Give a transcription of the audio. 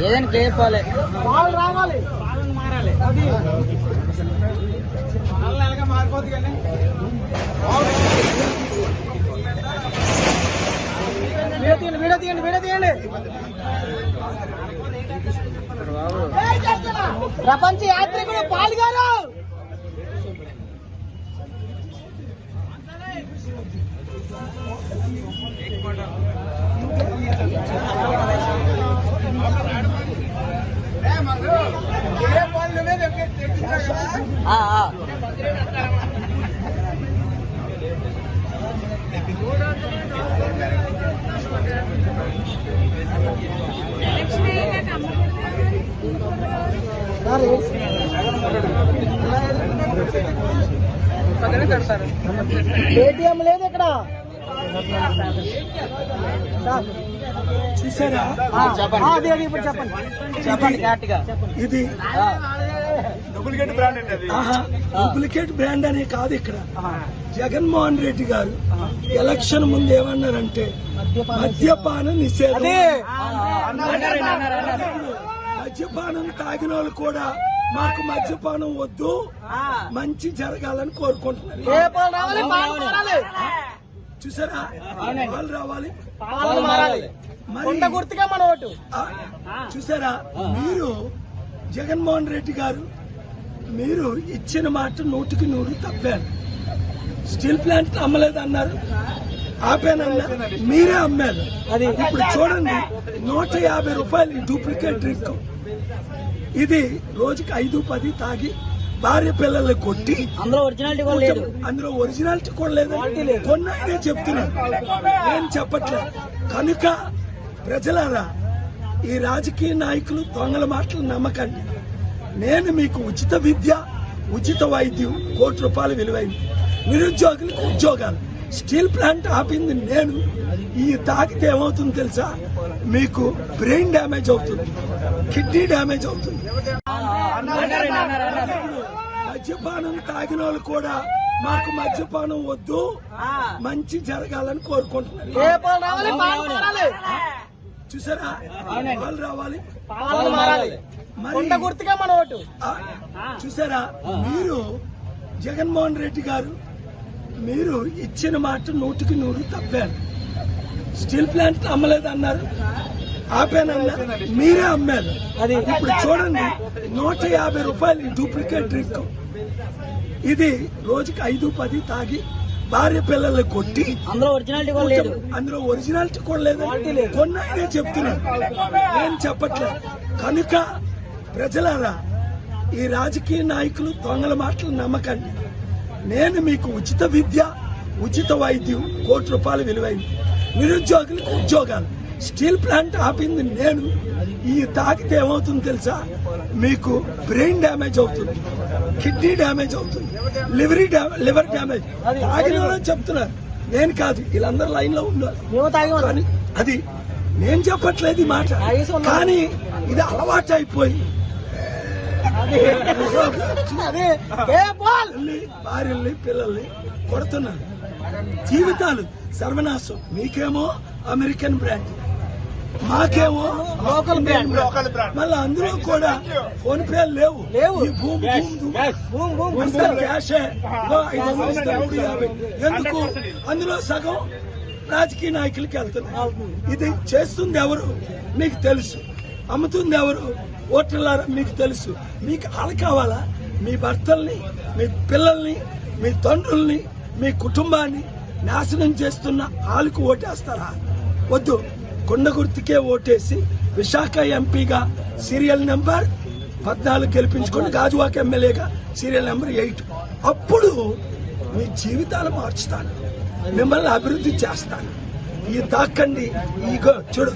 ఏదైనా చెప్పాలి, వాళ్ళు రావాలి, వాళ్ళని మారాలి. అది వాళ్ళని ఎలాగ మారిపోద్ది కానీ వీడియో తీయండి. ప్రపంచ యాత్రికుడు పాల్గొరు. ఏటీఎం లేదు ఇక్కడ. చూసారా? అదే ఇప్పుడు చెప్పండి. ఇది డూప్లికేట్ బ్రాండ్ అండి. అది డూప్లికేట్ బ్రాండ్ అనే కాదు. ఇక్కడ జగన్మోహన్ రెడ్డి గారు ఎలక్షన్ ముందు ఏమన్నారంటే మద్యపాన నిషేధం. మద్యపానం తాగిన వాళ్ళు కూడా మాకు మద్యపానం వద్దు, మంచి జరగాలని కోరుకుంటున్నారు. చూసారా? వాళ్ళు రావాలి, గుర్తుగా మన ఓటు. చూసారా? మీరు జగన్మోహన్ రెడ్డి గారు మీరు ఇచ్చిన మాట 100కి 100 తప్పారు. స్టీల్ ప్లాంట్ అమ్మలేదన్నారు, ఆపానన్నా మీరే అమ్మారు. అది ఇప్పుడు చూడండి, 150 రూపాయలు డూప్లికేట్ డ్రింక్. ఇది రోజుకి 5-10 తాగి భార్య పిల్లల్ని కొట్టి అందులో ఒరిజినాలిటీ కూడా లేదు. కొన్నాయినే చెప్తున్నాను, నేను చెప్పట్లేదు. కనుక ప్రజలారా, ఈ రాజకీయ నాయకులు దొంగల మాటలు నమ్మకండి. నేను మీకు ఉచిత విద్య, ఉచిత వైద్యం, ₹1 విలువైంది, నిరుద్యోగులకు ఉద్యోగాలు, స్టీల్ ప్లాంట్ ఆపింది నేను. ఈ తాకితే ఏమవుతుంది తెలుసా? మీకు బ్రెయిన్ డ్యామేజ్ అవుతుంది, కిడ్నీ డ్యామేజ్ అవుతుంది. మద్యపానం తాగిన వాళ్ళు కూడా మాకు మద్యపానం వద్దు, మంచి జరగాలని కోరుకుంటున్నారు. చూసారా? వాళ్ళు రావాలి, గుర్తుగా మన ఓటు. చూసారా? మీరు జగన్మోహన్ రెడ్డి గారు మీరు ఇచ్చిన మాట 100కి 100 తప్పారు. స్టీల్ ప్లాంట్ అమ్మలేదన్నారు, ఆపానన్నా మీరే అమ్మారు. అది ఇప్పుడు చూడండి, 150 రూపాయలు డూప్లికేట్ డ్రింక్. ఇది రోజుకి 5-10 తాగి భార్య పిల్లల్ని కొట్టి అందులో ఒరిజినాలిటీ కూడా లేదు. కొన్నాయినే చెప్తున్నాను, నేను చెప్పట్లేదు. కనుక ప్రజలారా, ఈ రాజకీయ నాయకులు దొంగల మాటలు నమ్మకండి. నేను మీకు ఉచిత విద్య, ఉచిత వైద్యం, ₹1 విలువైంది, నిరుద్యోగులకు ఉద్యోగాలు, స్టీల్ ప్లాంట్ ఆపింది నేను. ఈ తాకితే ఏమవుతుంది తెలుసా? మీకు బ్రెయిన్ డ్యామేజ్ అవుతుంది, కిడ్నీ డ్యామేజ్ అవుతుంది, లివర్ డ్యామేజ్. తాగిన వాళ్ళని చెప్తున్నారు, నేను కాదు. వీళ్ళందరూ లైన్ లో ఉన్నారు. అది నేను చెప్పట్లేదు ఈ మాట, కానీ ఇది అలవాటు అయిపోయి భార్యల్ని పిల్లల్ని కొడుతున్నారు. జీవితాలు సర్వనాశం. మీకేమో అమెరికన్ బ్రాండ్, మాకేమో లోకల్ బ్రాండ్. మళ్ళీ అందులో కూడా ఫోన్ పే లేవు. క్యాషే ఎందుకు? అందులో సగం రాజకీయ నాయకులకి వెళ్తున్నాయి. ఇది చేస్తుంది ఎవరు మీకు తెలుసు, అమ్ముతుంది ఎవరు ఓటర్లారా మీకు తెలుసు. మీకు ఆలు కావాలా? మీ భర్తల్ని, మీ పిల్లల్ని, మీ తండ్రుల్ని, మీ కుటుంబాన్ని నాశనం చేస్తున్న ఆలుకు ఓటేస్తారా? వద్దు. కొండ గుర్తుకే ఓటేసి విశాఖ ఎంపీగా సీరియల్ నెంబర్ 14 గెలిపించుకుని గాజువాక ఎమ్మెల్యేగా సీరియల్ నెంబర్ 8. అప్పుడు మీ జీవితాలు మార్చుతాను, మిమ్మల్ని అభివృద్ధి చేస్తాను. ఈ తాకండి, ఈగో చూడు.